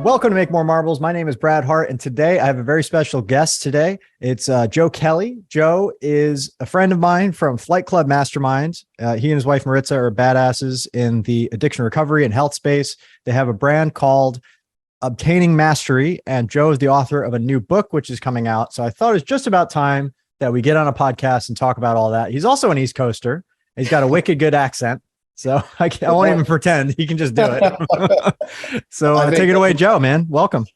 Welcome to Make More Marbles. My name is Brad Hart, and today I have a very special guest today. It's Joe Kelley. Joe is a friend of mine from Flight Club Mastermind. He and his wife Maritza are badasses in the addiction recovery and health space. They have a brand called Obtaining Mastery, and Joe is the author of a new book, which is coming out. So I thought it was just about time that we get on a podcast and talk about all that. He's also an East Coaster. He's got a wicked good accent. So I won't even pretend. He can just do it. So take it away, Joe, man. Welcome.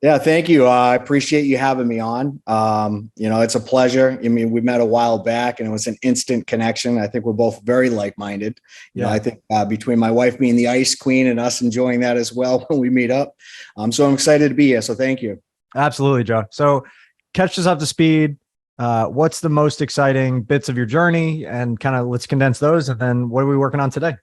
Yeah, thank you. I appreciate you having me on. It's a pleasure. I mean, we met a while back and it was an instant connection. I think we're both very like-minded. I think between my wife being the ice queen and us enjoying that as well when we meet up. So I'm excited to be here. So thank you. Absolutely, Joe. So catch us up to speed. What's the most exciting bits of your journey, and kind of let's condense those. And then what are we working on today?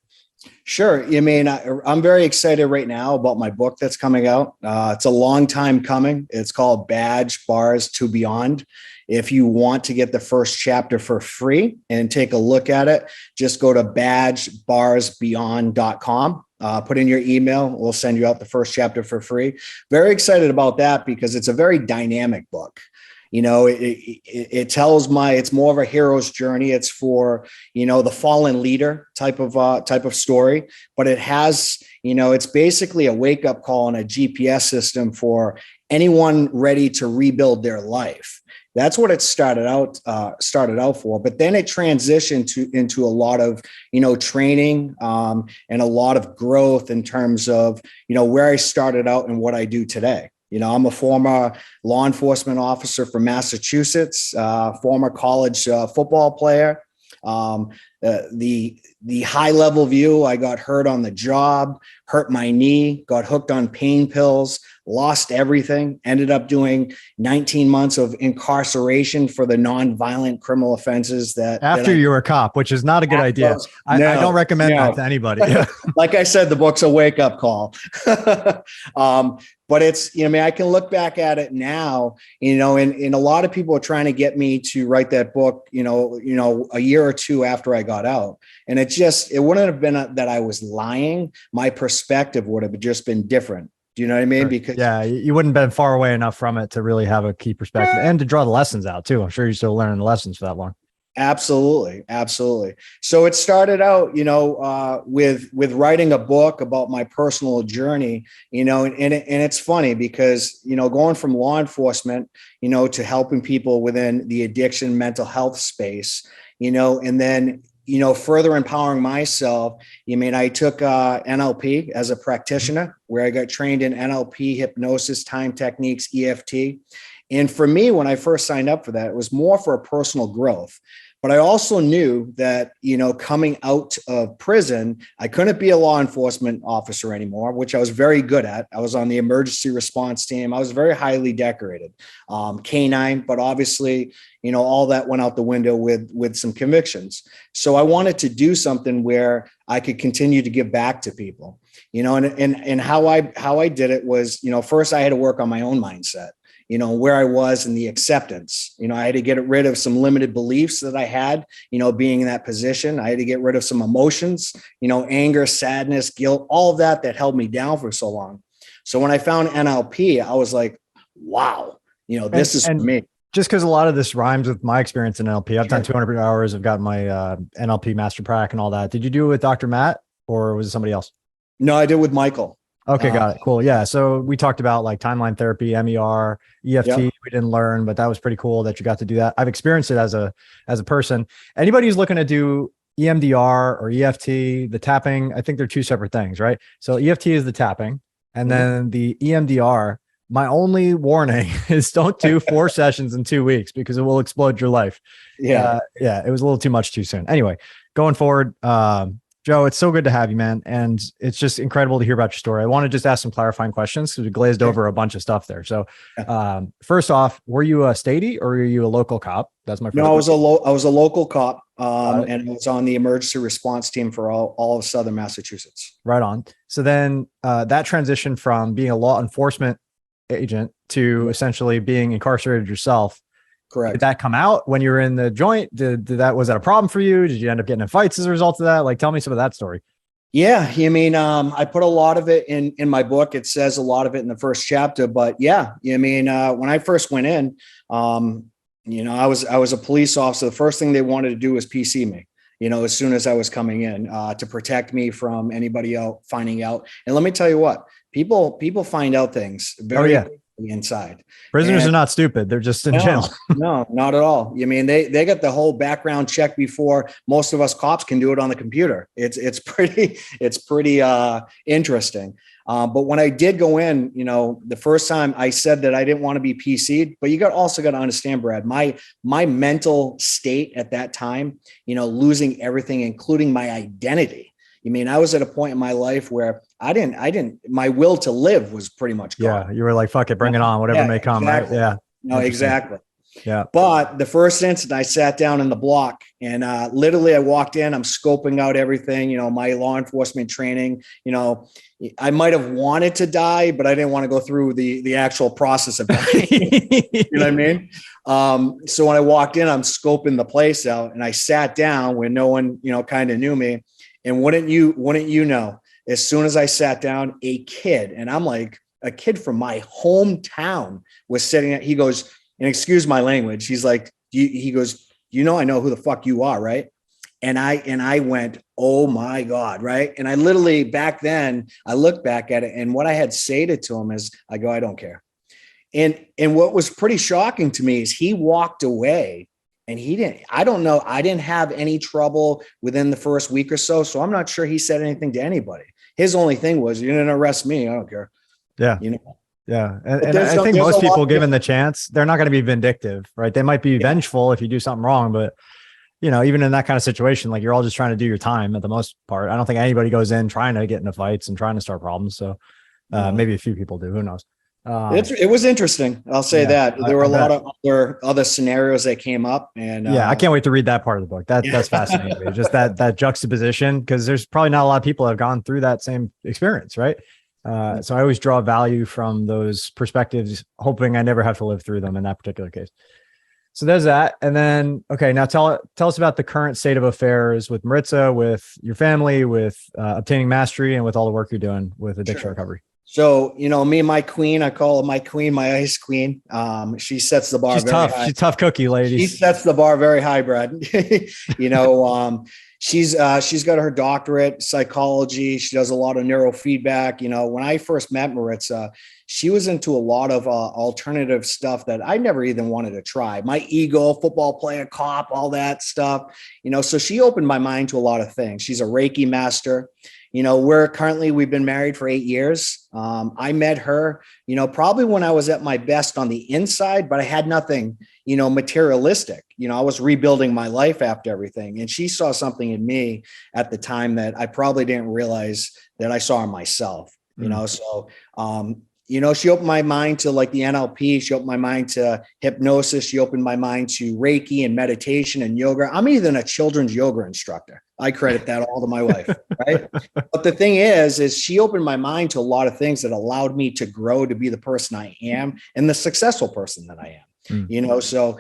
Sure. I mean, I'm very excited right now about my book that's coming out. It's a long time coming. It's called Badge Bars to Beyond. If you want to get the first chapter for free and take a look at it, just go to badgebarsbeyond.com. Put in your email. We'll send you out the first chapter for free. Very excited about that because it's a very dynamic book. It tells it's more of a hero's journey. It's for, the fallen leader type of story, but it has, it's basically a wake up call and a GPS system for anyone ready to rebuild their life. That's what it started out for, but then it transitioned into a lot of, training and a lot of growth in terms of, where I started out and what I do today. I'm a former law enforcement officer from Massachusetts, former college football player. The high level view, I got hurt on the job, hurt my knee, got hooked on pain pills, lost everything, ended up doing 19 months of incarceration for the nonviolent criminal offenses after you were a cop, which is not a good idea. I don't recommend that to anybody. Like I said, the book's a wake up call. But it's, I can look back at it now, and a lot of people are trying to get me to write that book, a year or two after I got out. And it wouldn't have been that I was lying. My perspective would have just been different. Do you know what I mean? Because you wouldn't have been far away enough from it to really have a key perspective and to draw the lessons out too. I'm sure you're still learning the lessons for that long. Absolutely. Absolutely. So it started out, with writing a book about my personal journey, and it's funny because, going from law enforcement, to helping people within the addiction, mental health space, and then, further empowering myself. I took NLP as a practitioner where I got trained in NLP, hypnosis, time techniques, EFT. And for me, when I first signed up for that, it was more for a personal growth. But I also knew that, coming out of prison, I couldn't be a law enforcement officer anymore, which I was very good at. I was on the emergency response team. I was very highly decorated, K9, but obviously, all that went out the window with some convictions. So I wanted to do something where I could continue to give back to people, and how I did it was, first I had to work on my own mindset. Where I was and the acceptance. I had to get rid of some limited beliefs that I had, being in that position. I had to get rid of some emotions, anger, sadness, guilt, all of that held me down for so long. So when I found NLP, I was like, wow, this is for me. Just because a lot of this rhymes with my experience in NLP. I've done 200 hours. I've got my NLP Master Prac and all that. Did you do it with Dr. Matt or was it somebody else? No, I did with Michael. Okay, got it. Cool. Yeah. So we talked about like timeline therapy, MER, EFT. We didn't learn, but that was pretty cool that you got to do that. I've experienced it as a person. Anybody who's looking to do EMDR or EFT, the tapping, I think they're two separate things, right? So EFT is the tapping, and then the EMDR. My only warning is don't do 4 sessions in 2 weeks because it will explode your life. It was a little too much too soon. Anyway, going forward, Joe, it's so good to have you, man. And it's just incredible to hear about your story. I want to just ask some clarifying questions because we glazed over a bunch of stuff there. So first off, were you a statey or were you a local cop? That's my first question. I was a local cop and I was on the emergency response team for all of Southern Massachusetts. Right on. So then that transition from being a law enforcement agent to essentially being incarcerated yourself. Correct. Did that come out when you were in the joint? Was that a problem for you? Did you end up getting in fights as a result of that? Like, tell me some of that story. Yeah, I mean, I put a lot of it in my book. It says a lot of it in the first chapter, but yeah, I mean, when I first went in, I was a police officer. The first thing they wanted to do was PC me. As soon as I was coming in, to protect me from anybody else finding out. And let me tell you what, people find out things very quickly inside. Prisoners And are not stupid. They're just in jail. No, not at all. I mean, they got the whole background check before most of us cops can do it on the computer. It's pretty interesting. But when I did go in, the first time I said that I didn't want to be PC'd, but you also got to understand, Brad, my mental state at that time, losing everything, including my identity. I mean, I was at a point in my life where my will to live was pretty much gone. Yeah. You were like, fuck it, bring it on, whatever may come. Exactly. Right. Yeah. No, exactly. Yeah. But the first incident, I sat down in the block and literally I walked in, I'm scoping out everything, my law enforcement training, I might've wanted to die, but I didn't want to go through the actual process of dying. You know what I mean? So when I walked in, I'm scoping the place out and I sat down where no one, kind of knew me. And wouldn't you know, as soon as I sat down, a kid, and I'm like, a kid from my hometown was sitting there. He goes, and excuse my language, he's like, he goes, I know who the fuck you are, right? And I went, oh my God, right? And I literally, back then, I looked back at it, and what I had said to him is, I go, I don't care. And what was pretty shocking to me is he walked away. And I don't know. I didn't have any trouble within the first week or so. So I'm not sure he said anything to anybody. His only thing was, you didn't arrest me. I don't care. Yeah. Yeah. And I think most people, given the chance, they're not going to be vindictive, right? They might be vengeful if you do something wrong, but even in that kind of situation, like you're all just trying to do your time at the most part. I don't think anybody goes in trying to get into fights and trying to start problems. So maybe a few people do, who knows? It was interesting. I'll say that there were a lot of other scenarios that came up, and I can't wait to read that part of the book. That's fascinating. Just that juxtaposition, because there's probably not a lot of people that have gone through that same experience, right? So I always draw value from those perspectives, hoping I never have to live through them in that particular case. So there's that. And then, okay, now tell us about the current state of affairs with Maritza, with your family, with obtaining mastery, and with all the work you're doing with addiction recovery. So, me and my queen, I call her my queen, my ice queen. She sets the bar. She's very tough. High. She's a tough cookie, ladies. She sets the bar very high, Brad. She's got her doctorate psychology. She does a lot of neurofeedback. When I first met Maritza, she was into a lot of alternative stuff that I never even wanted to try. My ego, football player, cop, all that stuff. So she opened my mind to a lot of things. She's a Reiki master. We've been married for 8 years. I met her, probably when I was at my best on the inside, but I had nothing, materialistic. I was rebuilding my life after everything. And she saw something in me at the time that I probably didn't realize that I saw in myself, So, she opened my mind to like the NLP. She opened my mind to hypnosis. She opened my mind to Reiki and meditation and yoga. I'm even a children's yoga instructor. I credit that all to my wife, right? But the thing is she opened my mind to a lot of things that allowed me to grow to be the person I am and the successful person that I am. So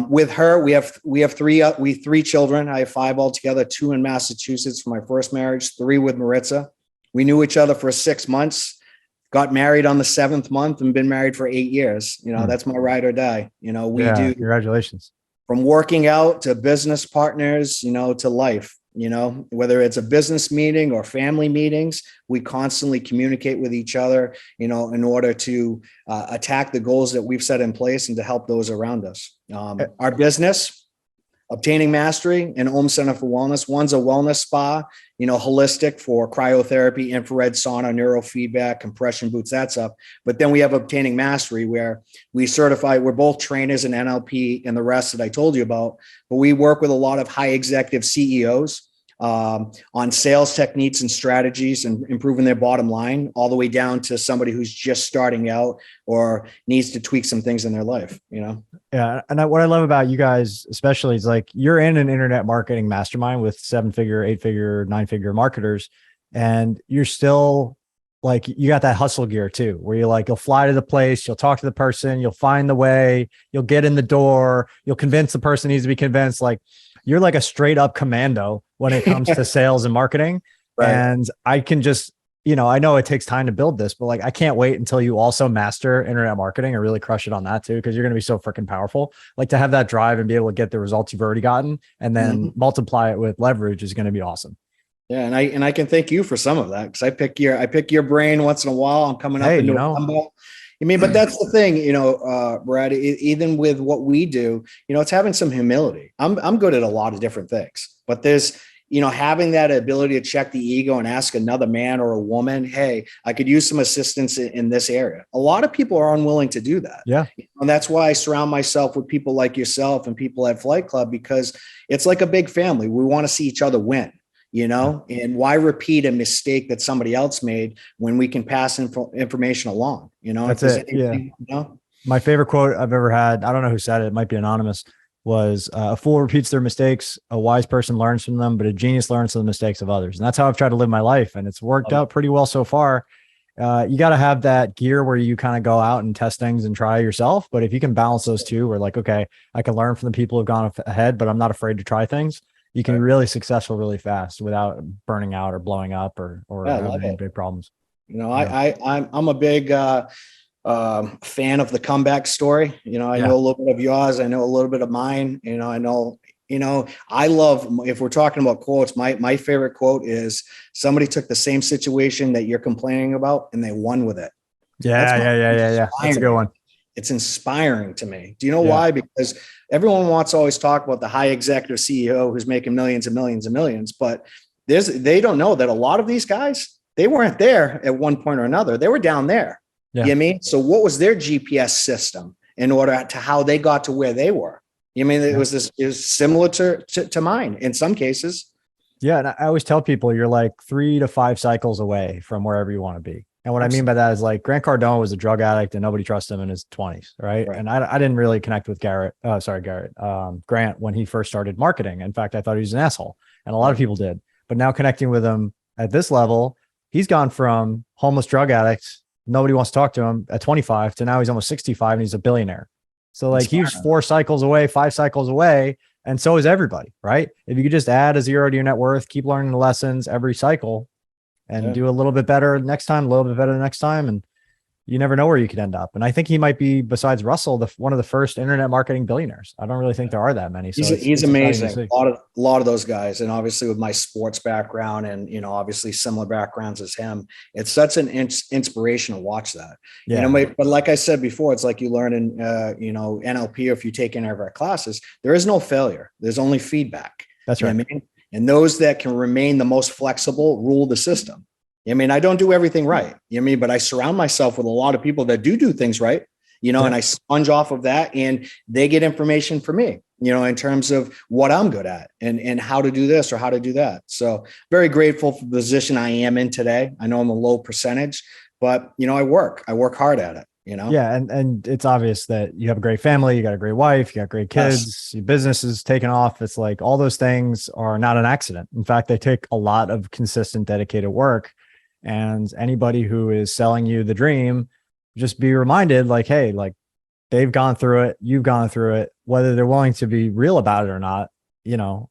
with her, we have three children. I have 5 altogether, 2 in Massachusetts from my first marriage, 3 with Maritza. We knew each other for 6 months. Got married on the 7th month and been married for 8 years. That's my ride or die. Congratulations. From working out to business partners, to life, whether it's a business meeting or family meetings, we constantly communicate with each other, in order to attack the goals that we've set in place and to help those around us. Our business, Obtaining Mastery and Om Center for Wellness. One's a wellness spa, holistic for cryotherapy, infrared sauna, neurofeedback, compression boots, that stuff. But then we have Obtaining Mastery, where we certify, we're both trainers in NLP and the rest that I told you about, but we work with a lot of high executive CEOs on sales techniques and strategies and improving their bottom line, all the way down to somebody who's just starting out or needs to tweak some things in their life, Yeah. And what I love about you guys, especially, is like, you're in an internet marketing mastermind with 7-figure, 8-figure, 9-figure marketers. And you're still like, you got that hustle gear too, where you're like, you'll fly to the place, you'll talk to the person, you'll find the way, you'll get in the door, you'll convince the person needs to be convinced. Like, you're like a straight up commando when it comes to sales and marketing. Right. And I can just, you know, I know it takes time to build this, but like, I can't wait until you also master internet marketing and really crush it on that too. Cause you're going to be so freaking powerful. Like to have that drive and be able to get the results you've already gotten and then multiply it with leverage is going to be awesome. Yeah, and I can thank you for some of that because I pick your brain once in a while. I'm coming up Hey, into you a know, combo. I mean, but that's the thing, Brad. Even with what we do, it's having some humility. I'm good at a lot of different things, but there's having that ability to check the ego and ask another man or a woman, hey, I could use some assistance in this area. A lot of people are unwilling to do that. Yeah. And that's why I surround myself with people like yourself and people at Flight Club, because it's like a big family. We want to see each other win. And why repeat a mistake that somebody else made when we can pass information along, That's it. Yeah. My favorite quote I've ever had, I don't know who said it, it might be anonymous, was a fool repeats their mistakes. A wise person learns from them, but a genius learns from the mistakes of others. And that's how I've tried to live my life. And it's worked out pretty well so far. You got to have that gear where you kind of go out and test things and try yourself. But if you can balance those two, where like, okay, I can learn from the people who've gone ahead, but I'm not afraid to try things. You can be really successful really fast without burning out or blowing up or having big problems. I'm a big fan of the comeback story. I know a little bit of yours. I know a little bit of mine. I love, if we're talking about quotes, my favorite quote is somebody took the same situation that you're complaining about and they won with it. Yeah. That's a good one. It's inspiring to me. Do you know why? Because everyone wants to always talk about the high executive CEO who's making millions and millions and millions, but they don't know that a lot of these guys, they weren't there at one point or another. They were down there. Yeah. You know what I mean? So what was their GPS system in order to how they got to where they were? You know what I mean? It was similar to mine in some cases. Yeah. And I always tell people you're like 3 to 5 cycles away from wherever you want to be. And what I mean by that is like Grant Cardone was a drug addict and nobody trusted him in his 20s. Right. And I didn't really connect with Grant when he first started marketing. In fact, I thought he was an asshole and a lot of people did, but now connecting with him at this level, he's gone from homeless drug addict. Nobody wants to talk to him at 25 to now he's almost 65 and he's a billionaire. So like he was 4 cycles away, 5 cycles away. And so is everybody, right? If you could just add a 0 to your net worth, keep learning the lessons every cycle, and do a little bit better next time, a little bit better the next time. And you never know where you could end up. And I think he might be, besides Russell, one of the first internet marketing billionaires. I don't really think there are that many. So he's amazing. A lot of those guys. And obviously with my sports background and, obviously similar backgrounds as him, it's such an inspiration to watch that. Yeah. But like I said before, it's like you learn in, NLP, or if you take any of our classes, there is no failure. There's only feedback. That's right. You know what I mean? And those that can remain the most flexible rule the system. I mean, I don't do everything right. You know what I mean? But I surround myself with a lot of people that do things right, and I sponge off of that and they get information from me, in terms of what I'm good at and how to do this or how to do that. So very grateful for the position I am in today. I know I'm a low percentage, but I work hard at it. Yeah. And it's obvious that you have a great family, you got a great wife, you got great kids, your business is taking off. It's like all those things are not an accident. In fact, they take a lot of consistent, dedicated work. And anybody who is selling you the dream, just be reminded like, hey, like they've gone through it, you've gone through it, whether they're willing to be real about it or not.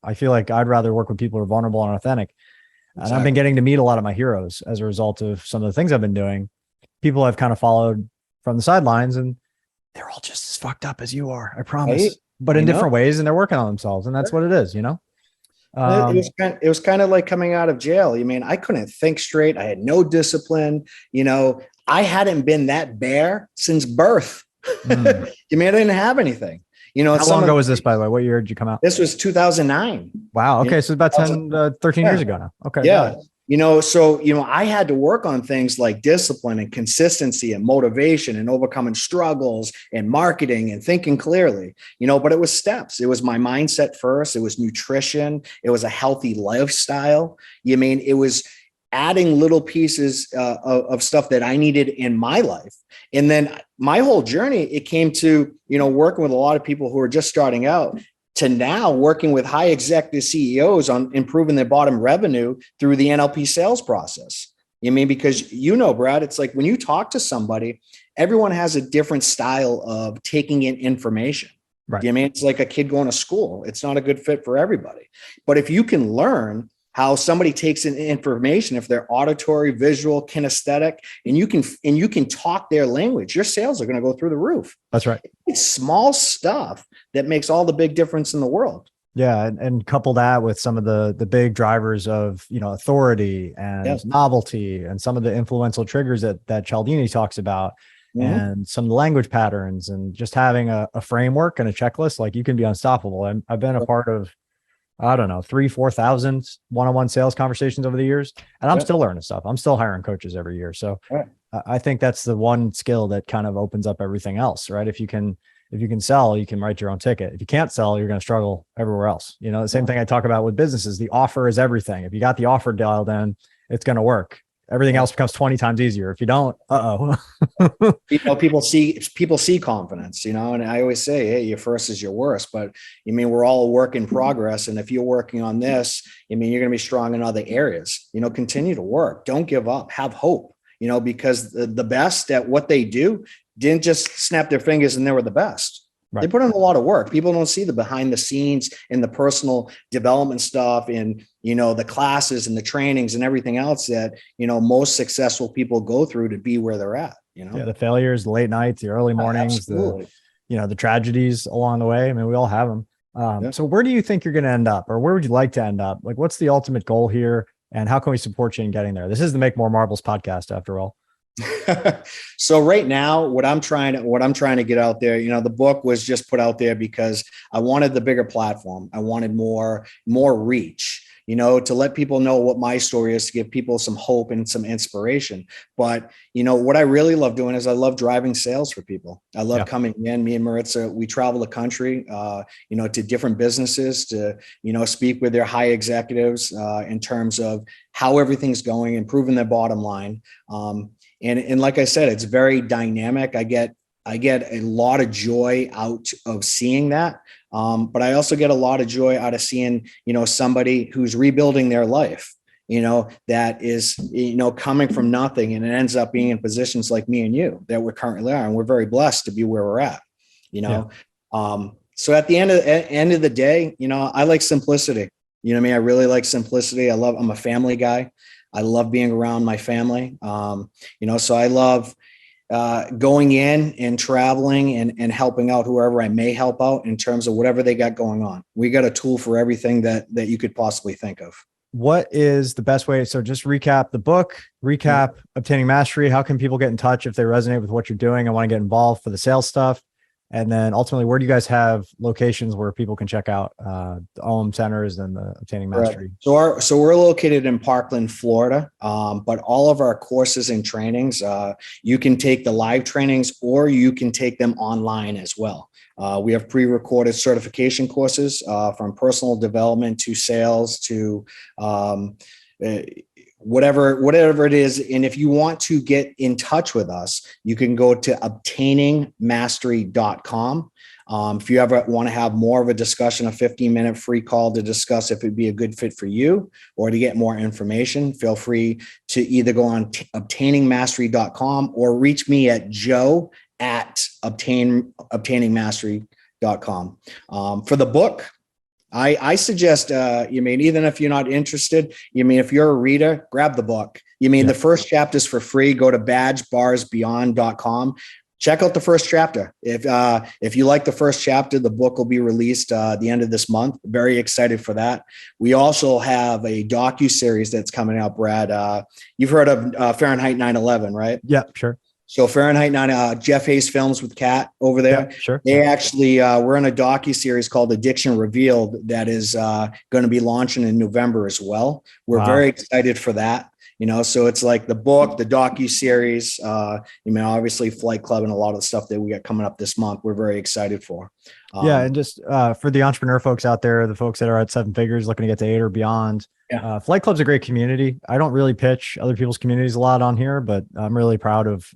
I feel like I'd rather work with people who are vulnerable and authentic. Exactly. And I've been getting to meet a lot of my heroes as a result of some of the things I've been doing. People I've kind of followed from the sidelines and they're all just as fucked up as you are, I promise, right? But in different ways, and they're working on themselves. And that's what it is, It was kind of like coming out of jail. I couldn't think straight. I had no discipline. I hadn't been that bare since birth. I didn't have anything. How long ago was this, by the way? What year did you come out? This was 2009. Wow. Okay. So about 13 years ago now. Okay. Yeah. I had to work on things like discipline and consistency and motivation and overcoming struggles and marketing and thinking clearly, but it was steps. It was my mindset first. It was nutrition. It was a healthy lifestyle. It was adding little pieces of stuff that I needed in my life. And then my whole journey, it came to, working with a lot of people who are just starting out, to now working with high executive CEOs on improving their bottom revenue through the NLP sales process. Because Brad, it's like when you talk to somebody, everyone has a different style of taking in information. Right. It's like a kid going to school. It's not a good fit for everybody. But if you can learn how somebody takes in information, if they're auditory, visual, kinesthetic, and you can talk their language, your sales are going to go through the roof. That's right. It's small stuff that makes all the big difference in the world. Yeah. And couple that with some of the big drivers of, authority and novelty and some of the influential triggers that Cialdini talks about, and some of the language patterns, and just having a framework and a checklist, like you can be unstoppable. And I've been a part of, I don't know, 4,000 one-on-one sales conversations over the years. And I'm still learning stuff. I'm still hiring coaches every year. So I think that's the one skill that kind of opens up everything else, right? If you can sell, you can write your own ticket. If you can't sell, you're going to struggle everywhere else. The same thing I talk about with businesses. The offer is everything. If you got the offer dialed in, it's going to work. Everything else becomes 20 times easier. If you don't, people see confidence, and I always say, hey, your first is your worst, but we're all a work in progress. And if you're working on this, you're going to be strong in other areas, continue to work. Don't give up, have hope, because the best at what they do didn't just snap their fingers and they were the best. Right. They put in a lot of work. People don't see the behind the scenes and the personal development stuff and, the classes and the trainings and everything else that, most successful people go through to be where they're at, Yeah, the failures, the late nights, the early mornings, the tragedies along the way. We all have them. So where do you think you're going to end up, or where would you like to end up? Like, what's the ultimate goal here, and how can we support you in getting there? This is the Make More Marbles podcast, after all. So right now, what I'm trying to get out there, the book was just put out there because I wanted the bigger platform. I wanted more reach, to let people know what my story is, to give people some hope and some inspiration. But, what I really love doing is I love driving sales for people. I love coming in, me and Maritza, we travel the country, to different businesses to, speak with their high executives, in terms of how everything's going, improving their bottom line. And like I said, it's very dynamic. I get a lot of joy out of seeing that. But I also get a lot of joy out of seeing, somebody who's rebuilding their life, that is, coming from nothing, and it ends up being in positions like me and you that we're currently are. And we're very blessed to be where we're at, So at the end of the day, I like simplicity. I really like simplicity. I'm a family guy. I love being around my family. So I love going in and traveling and helping out whoever I may help out in terms of whatever they got going on. We got a tool for everything that you could possibly think of. What is the best way? So just recap the book, Obtaining Mastery. How can people get in touch if they resonate with what you're doing and want to get involved for the sales stuff? And then ultimately, where do you guys have locations where people can check out the OM centers and the Obtaining Mastery? Right. So we're located in Parkland, Florida, but all of our courses and trainings, you can take the live trainings or you can take them online as well. We have pre-recorded certification courses from personal development to sales to whatever it is. And if you want to get in touch with us, you can go to obtainingmastery.com. If you ever want to have more of a discussion, a 15-minute free call to discuss if it'd be a good fit for you or to get more information, feel free to either go on obtainingmastery.com or reach me at joe@obtainingmastery.com. For the book, I suggest, even if you're not interested, if you're a reader, grab the book. The first chapter is for free. Go to badgebarsbeyond.com. Check out the first chapter. If you like the first chapter, the book will be released at the end of this month. Very excited for that. We also have a docu-series that's coming out, Brad. You've heard of Fahrenheit 9/11, right? Yeah, sure. So Fahrenheit 9, Jeff Hayes Films with Kat over there. Yeah, sure. They actually, we're in a docu-series called Addiction Revealed that is going to be launching in November as well. We're very excited for that. So it's like the book, the docu-series, obviously Flight Club and a lot of the stuff that we got coming up this month. We're very excited for. And just for the entrepreneur folks out there, the folks that are at 7 figures looking to get to 8 or beyond, Flight Club's a great community. I don't really pitch other people's communities a lot on here, but I'm really proud of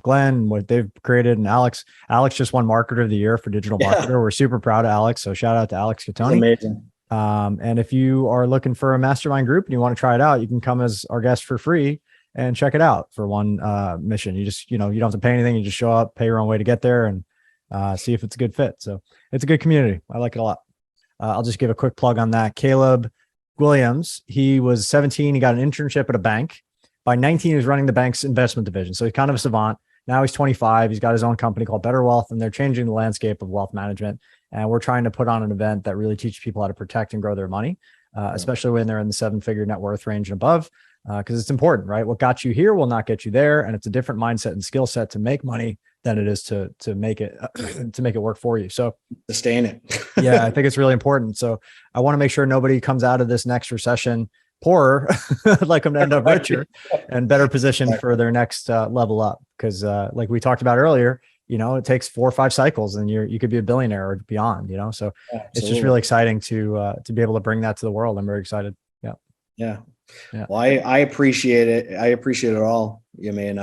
Glenn, what they've created, and Alex. Alex just won Marketer of the Year for Digital Marketer. We're super proud of Alex. So shout out to Alex Catoni. Amazing. And if you are looking for a mastermind group and you want to try it out, you can come as our guest for free and check it out for one mission. You just, you don't have to pay anything. You just show up, pay your own way to get there, and see if it's a good fit. So it's a good community. I like it a lot. I'll just give a quick plug on that. Caleb Williams, he was 17. He got an internship at a bank. By 19, he was running the bank's investment division. So he's kind of a savant. Now he's 25. He's got his own company called Better Wealth, and they're changing the landscape of wealth management. And we're trying to put on an event that really teaches people how to protect and grow their money, especially when they're in the 7-figure net worth range and above, because it's important, right? What got you here will not get you there. And it's a different mindset and skill set to make money than it is to make it work for you. So sustain it. Yeah, I think it's really important. So I want to make sure nobody comes out of this next recession poorer, like I'm to end up richer and better positioned for their next level up. Because like we talked about earlier, it takes 4 or 5 cycles and you could be a billionaire or beyond, so it's just really exciting to be able to bring that to the world. I'm very excited. Yeah. Well, I appreciate it. I appreciate it all. I mean,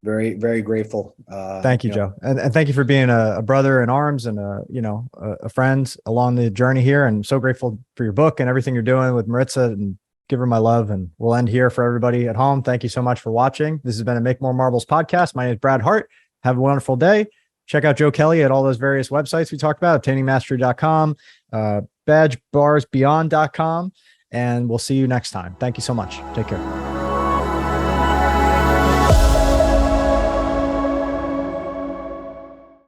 very, very grateful. Thank you, Joe. And thank you for being a brother in arms and a friend along the journey here. And so grateful for your book and everything you're doing with Maritza, and give her my love. And we'll end here for everybody at home. Thank you so much for watching. This has been a Make More Marbles podcast. My name is Brad Hart. Have a wonderful day. Check out Joe Kelley at all those various websites we talked about, obtainingmastery.com, badgebarsbeyond.com, and we'll see you next time. Thank you so much. Take care.